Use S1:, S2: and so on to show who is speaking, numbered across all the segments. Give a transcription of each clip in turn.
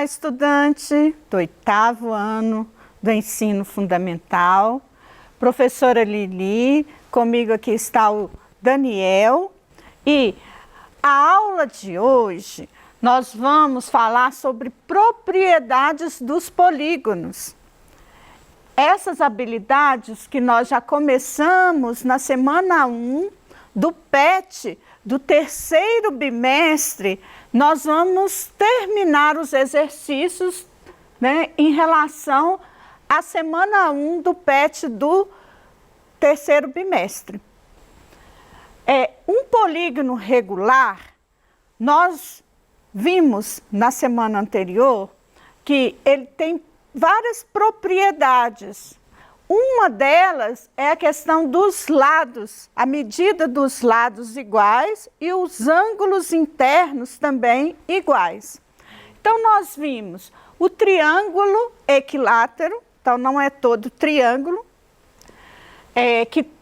S1: Olá, estudante do 8º ano do ensino fundamental. Professora Lili, comigo aqui está o Daniel. E a aula de hoje nós vamos falar sobre propriedades dos polígonos. Essas habilidades que nós já começamos na semana 1 do PET do 3º bimestre, nós vamos terminar os exercícios, né, em relação à semana 1 do PET do 3º bimestre. Um polígono regular, nós vimos na semana anterior que ele tem várias propriedades. Uma delas é a questão dos lados, a medida dos lados iguais e os ângulos internos também iguais. Então, nós vimos o triângulo equilátero, então não é todo triângulo,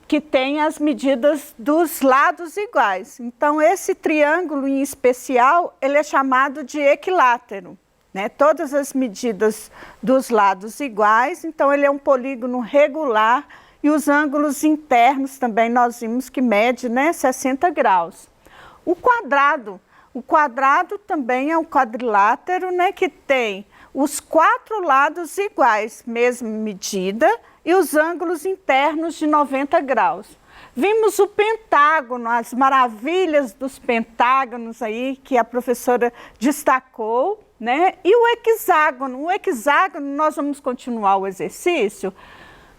S1: que tem as medidas dos lados iguais. Então, esse triângulo em especial, ele é chamado de equilátero. Né? Todas as medidas dos lados iguais, então ele é um polígono regular e os ângulos internos também nós vimos que mede, né, 60 graus. O quadrado também é um quadrilátero, né, que tem os 4 lados iguais, mesma medida, e os ângulos internos de 90 graus. Vimos o pentágono, as maravilhas dos pentágonos aí que a professora destacou, né? E o hexágono. O hexágono, nós vamos continuar o exercício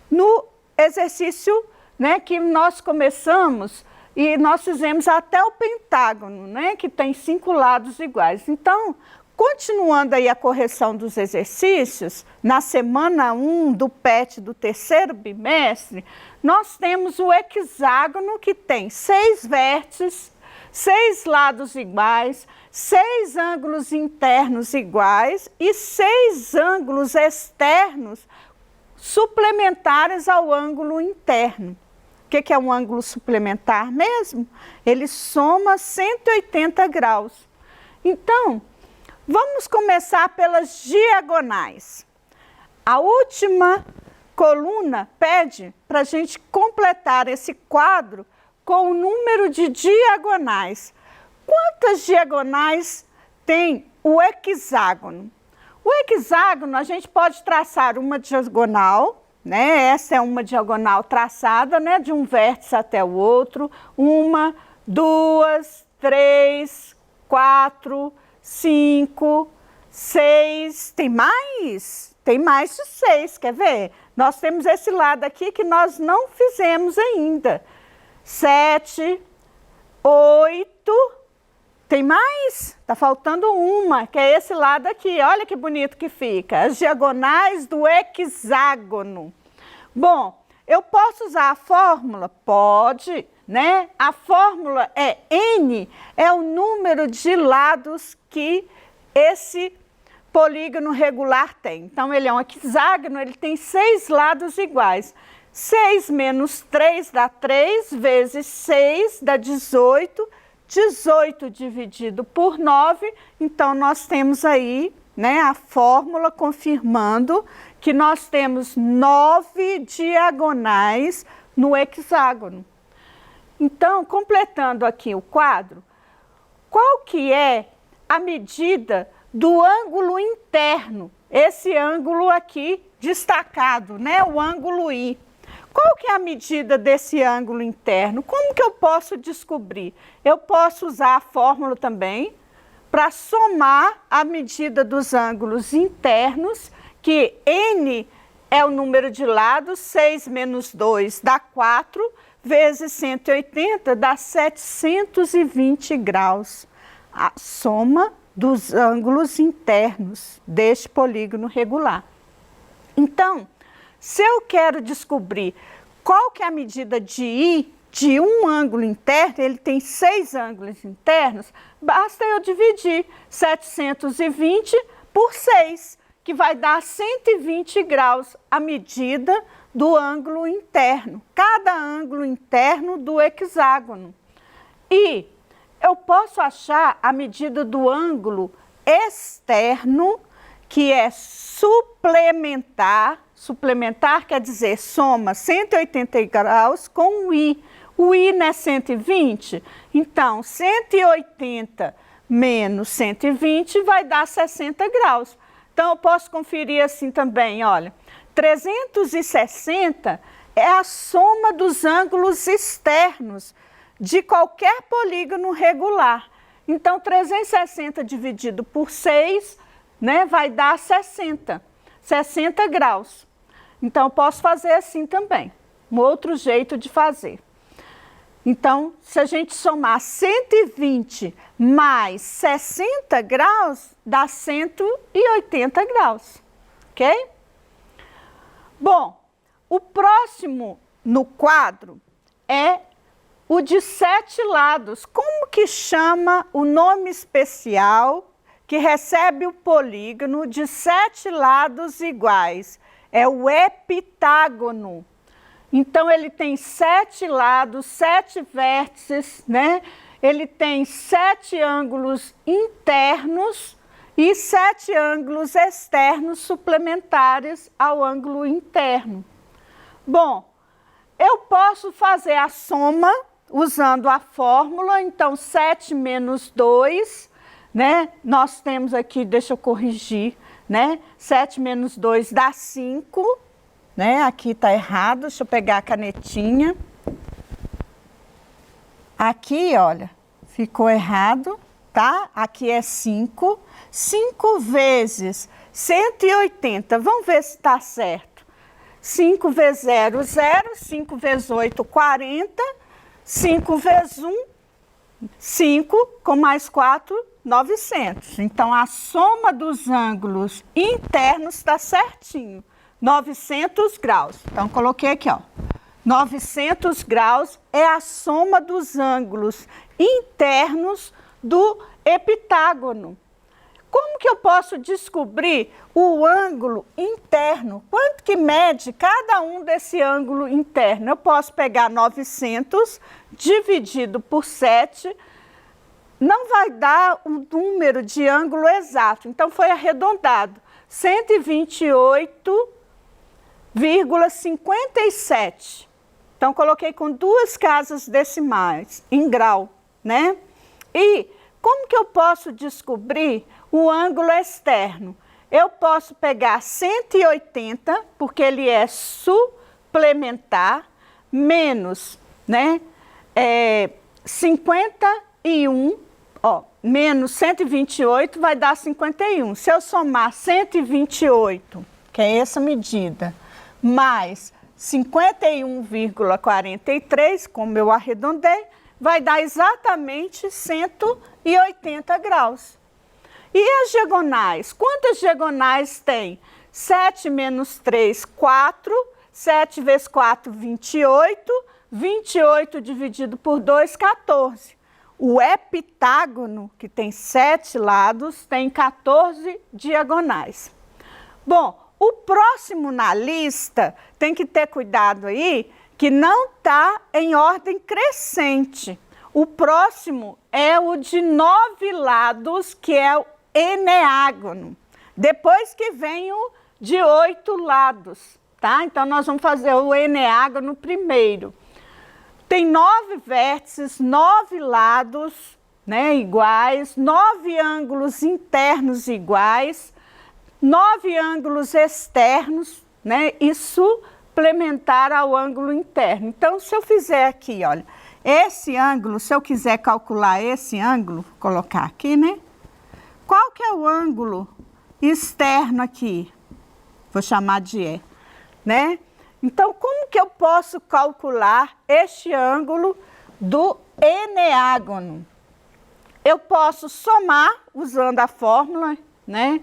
S1: no exercício, né, que nós começamos e nós fizemos até o pentágono, né, que tem 5 lados iguais. Então, continuando aí a correção dos exercícios, na semana 1 do PET do 3º bimestre, nós temos o hexágono que tem 6 vértices, 6 lados iguais, 6 ângulos internos iguais e 6 ângulos externos suplementares ao ângulo interno. O que é um ângulo suplementar mesmo? Ele soma 180 graus. Então, vamos começar pelas diagonais. A última coluna pede para a gente completar esse quadro com o número de diagonais. Quantas diagonais tem o hexágono? O hexágono, a gente pode traçar uma diagonal, né? Essa é uma diagonal traçada, né, de um vértice até o outro. 1, 2, 3, 4, 5, 6. Tem mais? Tem mais de 6, quer ver? Nós temos esse lado aqui que nós não fizemos ainda. 7, 8, tem mais? Está faltando uma, que é esse lado aqui. Olha que bonito que fica. As diagonais do hexágono. Bom, eu posso usar a fórmula? Pode, né? A fórmula é N, é o número de lados que esse polígono regular tem. Então, ele é um hexágono, ele tem 6 lados iguais. 6 menos 3 dá 3, vezes 6 dá 18. 18 dividido por 9, então nós temos aí, né, a fórmula confirmando que nós temos 9 diagonais no hexágono. Então, completando aqui o quadro, qual que é a medida do ângulo interno? Esse ângulo aqui destacado, né, o ângulo I. Qual que é a medida desse ângulo interno? Como que eu posso descobrir? Eu posso usar a fórmula também para somar a medida dos ângulos internos, que N é o número de lados, 6 menos 2 dá 4, vezes 180 dá 720 graus. A soma dos ângulos internos deste polígono regular. Então, se eu quero descobrir qual que é a medida de I de um ângulo interno, ele tem 6 ângulos internos, basta eu dividir 720 por 6, que vai dar 120 graus a medida do ângulo interno, cada ângulo interno do hexágono. E eu posso achar a medida do ângulo externo que é suplementar. Suplementar quer dizer soma 180 graus com o I. O I não é 120? Então, 180 menos 120 vai dar 60 graus. Então, eu posso conferir assim também, olha. 360 é a soma dos ângulos externos de qualquer polígono regular. Então, 360 dividido por 6, né, vai dar 60 graus. Então, eu posso fazer assim também, um outro jeito de fazer. Então, se a gente somar 120 mais 60 graus, dá 180 graus, ok? Bom, o próximo no quadro é o de 7 lados. Como que chama o nome especial que recebe o polígono de 7 lados iguais? É o epitágono. Então, ele tem 7 lados, 7 vértices, né? Ele tem 7 ângulos internos e 7 ângulos externos suplementares ao ângulo interno. Bom, eu posso fazer a soma usando a fórmula, então 7 menos 2, né? Nós temos aqui, deixa eu corrigir, né? 7 menos 2 dá 5. Né? Aqui está errado, deixa eu pegar a canetinha. Aqui, olha, ficou errado, tá? Aqui é 5. 5 vezes 180, vamos ver se está certo. 5 vezes 0, 0. 5 vezes 8, 40. 5 vezes 1, 5, com mais 4, 900. Então, a soma dos ângulos internos está certinho. 900 graus. Então, coloquei aqui, ó. 900 graus é a soma dos ângulos internos do epitágono. Como que eu posso descobrir o ângulo interno? Quanto que mede cada um desse ângulo interno? Eu posso pegar 900 dividido por 7, não vai dar o número de ângulo exato, então foi arredondado. 128,57. Então, coloquei com 2 casas decimais, em grau, né? E como que eu posso descobrir o ângulo externo? Eu posso pegar 180, porque ele é suplementar, menos, né? 51, ó, menos 128 vai dar 51. Se eu somar 128, que é essa medida, mais 51,43, como eu arredondei, vai dar exatamente 180 graus. E as diagonais? Quantas diagonais tem? 7 menos 3, 4. 7 vezes 4, 28. 28 dividido por 2, 14. O epitágono, que tem 7 lados, tem 14 diagonais. Bom, o próximo na lista, tem que ter cuidado aí, que não está em ordem crescente. O próximo é o de 9 lados, que é o eneágono. Depois que vem o de 8 lados, tá? Então, nós vamos fazer o eneágono primeiro. Tem 9 vértices, 9 lados, né, iguais, 9 ângulos internos iguais, 9 ângulos externos, né, e suplementar ao ângulo interno. Então, se eu fizer aqui, olha, esse ângulo, se eu quiser calcular esse ângulo, vou colocar aqui, né? Qual que é o ângulo externo aqui? Vou chamar de E, né? Então, como que eu posso calcular este ângulo do eneágono? Eu posso somar usando a fórmula, né?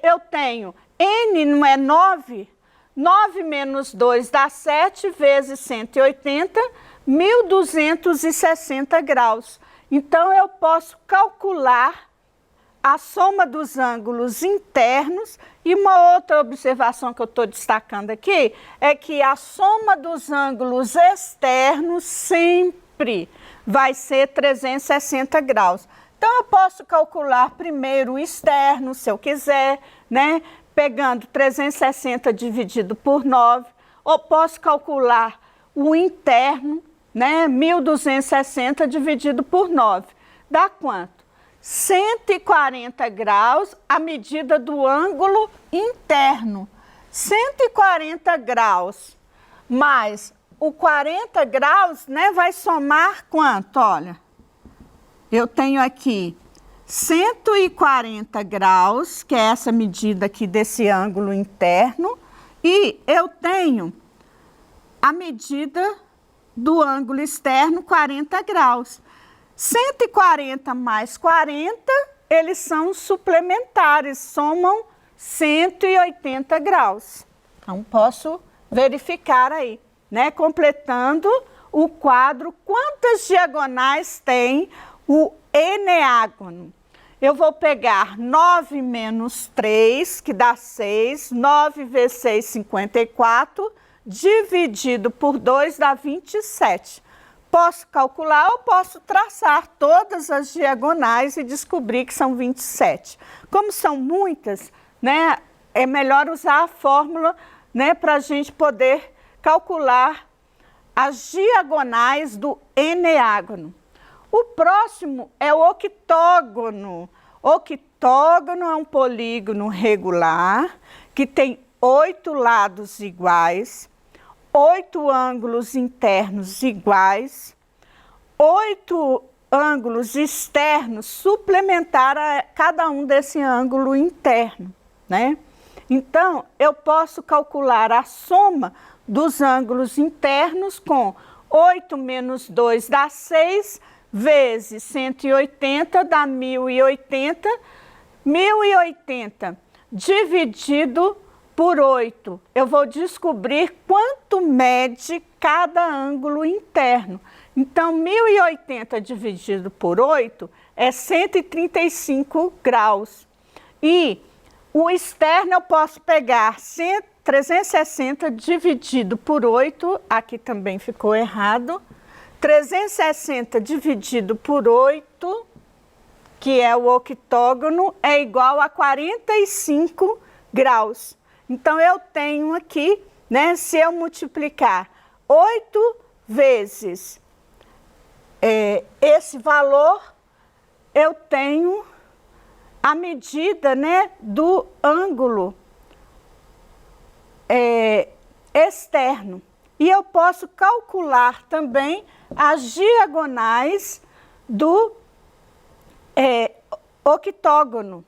S1: Eu tenho N não é 9? 9 menos 2 dá 7 vezes 180, 1.260 graus. Então, eu posso calcular a soma dos ângulos internos. E uma outra observação que eu estou destacando aqui é que a soma dos ângulos externos sempre vai ser 360 graus. Então, eu posso calcular primeiro o externo, se eu quiser, né? Pegando 360 dividido por 9, ou posso calcular o interno, né? 1260 dividido por 9. Dá quanto? 140 graus a medida do ângulo interno. 140 graus mais o 40 graus, né? Vai somar quanto? Olha, eu tenho aqui 140 graus, que é essa medida aqui desse ângulo interno, e eu tenho a medida do ângulo externo, 40 graus. 140 mais 40, eles são suplementares, somam 180 graus. Então, posso verificar aí, né? Completando o quadro, quantas diagonais tem o eneágono. Eu vou pegar 9 menos 3, que dá 6, 9 vezes 6, 54, dividido por 2 dá 27. Posso calcular ou posso traçar todas as diagonais e descobrir que são 27. Como são muitas, né, é melhor usar a fórmula, né, para a gente poder calcular as diagonais do eneágono. O próximo é o octógono. Octógono é um polígono regular que tem 8 lados iguais, 8 ângulos internos iguais, 8 ângulos externos suplementar a cada um desse ângulo interno, né? Então, eu posso calcular a soma dos ângulos internos com 8 menos 2 dá 6, vezes 180 dá 1080, 1080 dividido por 8. Eu vou descobrir quanto mede cada ângulo interno. Então, 1080 dividido por 8 é 135 graus. E o externo eu posso pegar 360 dividido por 8, aqui também ficou errado. 360 dividido por 8, que é o octógono, é igual a 45 graus. Então, eu tenho aqui, né, se eu multiplicar 8 vezes esse valor, eu tenho a medida, né, do ângulo externo. E eu posso calcular também as diagonais do octógono.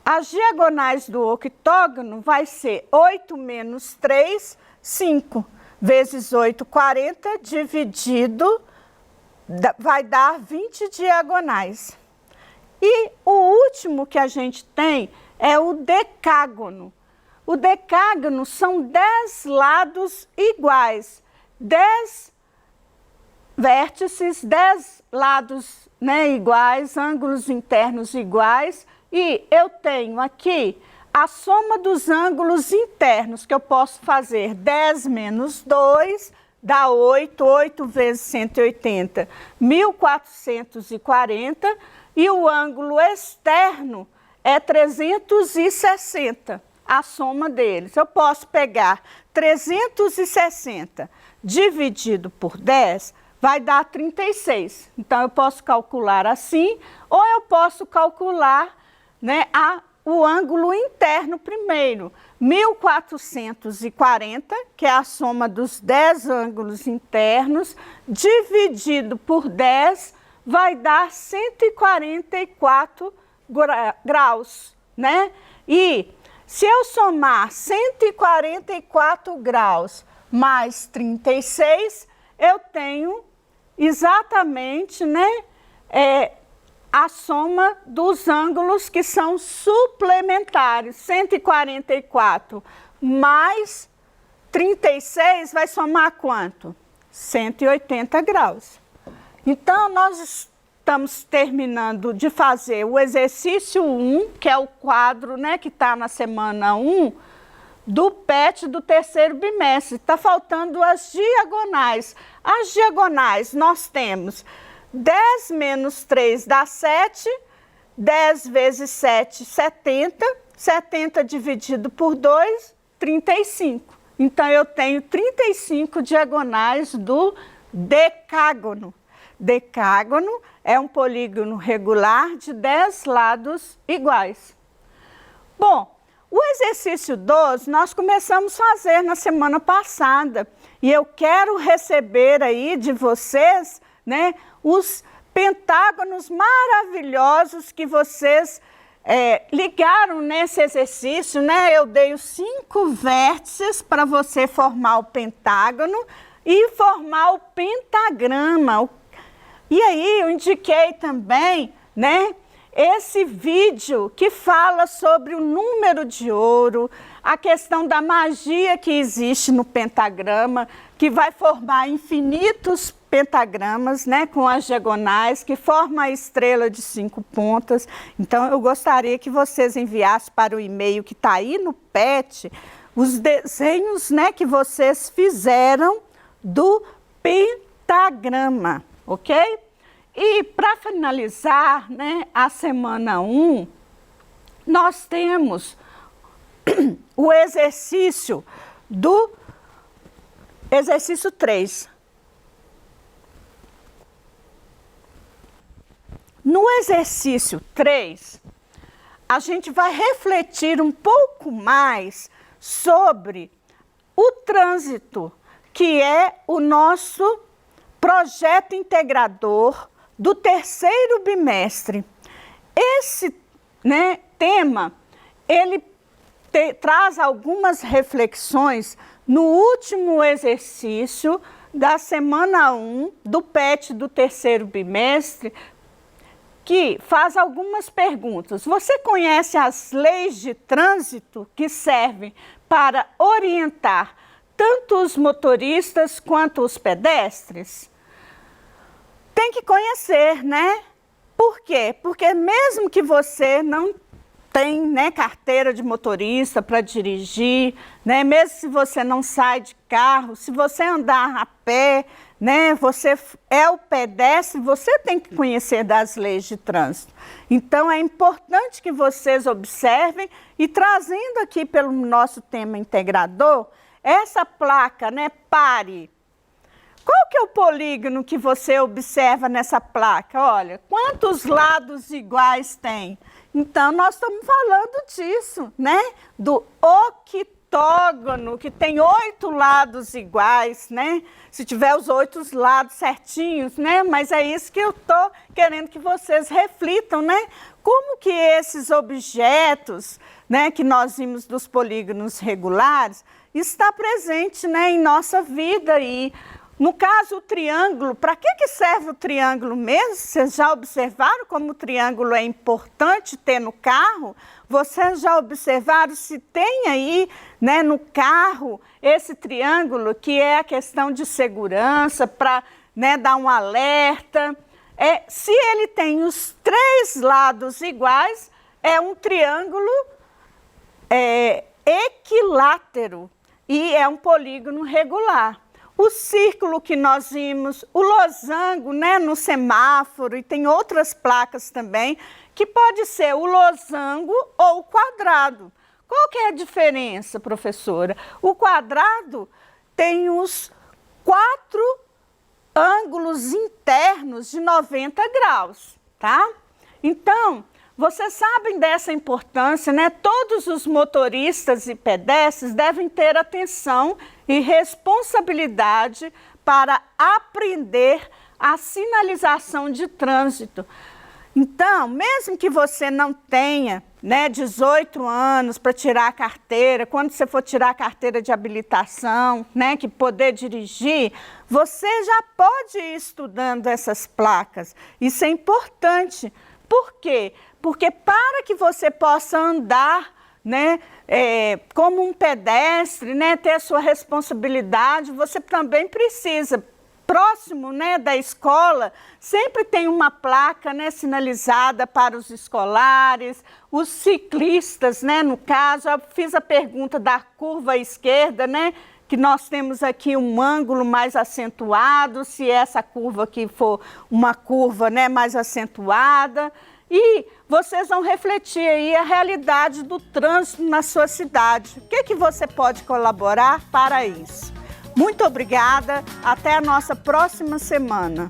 S1: As diagonais do octógono vai ser 8 menos 3, 5, vezes 8, 40, dividido, vai dar 20 diagonais. E o último que a gente tem é o decágono. O decágono são 10 lados iguais, 10 vértices, 10 lados, né, iguais, ângulos internos iguais, e eu tenho aqui a soma dos ângulos internos, que eu posso fazer 10 menos 2, dá 8, 8 vezes 180, 1440, e o ângulo externo é 360, a soma deles. Eu posso pegar 360 dividido por 10, vai dar 36. Então, eu posso calcular assim, ou eu posso calcular, né, o ângulo interno primeiro. 1440, que é a soma dos 10 ângulos internos, dividido por 10, vai dar 144 graus, né? E se eu somar 144 graus mais 36, eu tenho exatamente, né, a soma dos ângulos que são suplementares. 144 mais 36 vai somar quanto? 180 graus. Então, nós estamos terminando de fazer o exercício 1, que é o quadro, né, que está na semana 1, do PET do terceiro bimestre. Está faltando as diagonais. As diagonais nós temos 10 menos 3 dá 7, 10 vezes 7, 70. 70 dividido por 2, 35. Então, eu tenho 35 diagonais do decágono. Decágono é um polígono regular de 10 lados iguais. Bom, o exercício 12 nós começamos a fazer na semana passada. E eu quero receber aí de vocês, né, os pentágonos maravilhosos que vocês ligaram nesse exercício, né? Eu dei os 5 vértices para você formar o pentágono e formar o pentagrama. E aí eu indiquei também, né, esse vídeo que fala sobre o número de ouro, a questão da magia que existe no pentagrama, que vai formar infinitos pentagramas, né, com as diagonais, que forma a estrela de 5 pontas. Então, eu gostaria que vocês enviassem para o e-mail que está aí no PET, os desenhos, né, que vocês fizeram do pentagrama, ok? E para finalizar, né, a semana 1, nós temos o exercício do exercício 3. No exercício 3, a gente vai refletir um pouco mais sobre o trânsito, que é o nosso projeto integrador do terceiro bimestre. Esse, né, tema, ele traz algumas reflexões no último exercício da semana 1 do PET do terceiro bimestre, que faz algumas perguntas. Você conhece as leis de trânsito que servem para orientar tanto os motoristas quanto os pedestres? Tem que conhecer, né? Por quê? Porque mesmo que você não tem, né, carteira de motorista para dirigir, né, mesmo se você não sai de carro, se você andar a pé, né, você é o pedestre, você tem que conhecer das leis de trânsito. Então, é importante que vocês observem e trazendo aqui pelo nosso tema integrador, essa placa, né, pare. Qual que é o polígono que você observa nessa placa? Olha, quantos lados iguais tem? Então, nós estamos falando disso, né? Do octógono, que tem 8 lados iguais, né? Se tiver os 8 lados certinhos, né? Mas é isso que eu estou querendo que vocês reflitam, né? Como que esses objetos, né, que nós vimos dos polígonos regulares, está presente, né, em nossa vida aí. No caso, o triângulo, para que serve o triângulo mesmo? Vocês já observaram como o triângulo é importante ter no carro? Vocês já observaram se tem aí, né, no carro esse triângulo que é a questão de segurança, para, né, dar um alerta? Se ele tem os 3 lados iguais, é um triângulo equilátero e é um polígono regular. O círculo que nós vimos, o losango, né, no semáforo, e tem outras placas também, que pode ser o losango ou o quadrado. Qual que é a diferença, professora? O quadrado tem os 4 ângulos internos de 90 graus, tá? Então, vocês sabem dessa importância, né? Todos os motoristas e pedestres devem ter atenção e responsabilidade para aprender a sinalização de trânsito. Então, mesmo que você não tenha, né, 18 anos para tirar a carteira, quando você for tirar a carteira de habilitação, né, que poder dirigir, você já pode ir estudando essas placas. Isso é importante. Por quê? Porque para que você possa andar, né, como um pedestre, né, ter a sua responsabilidade, você também precisa, próximo, né, da escola, sempre tem uma placa, né, sinalizada para os escolares, os ciclistas, né, no caso, eu fiz a pergunta da curva à esquerda, né, que nós temos aqui um ângulo mais acentuado, se essa curva aqui for uma curva, né, mais acentuada. E vocês vão refletir aí a realidade do trânsito na sua cidade. O que você pode colaborar para isso? Muito obrigada, até a nossa próxima semana.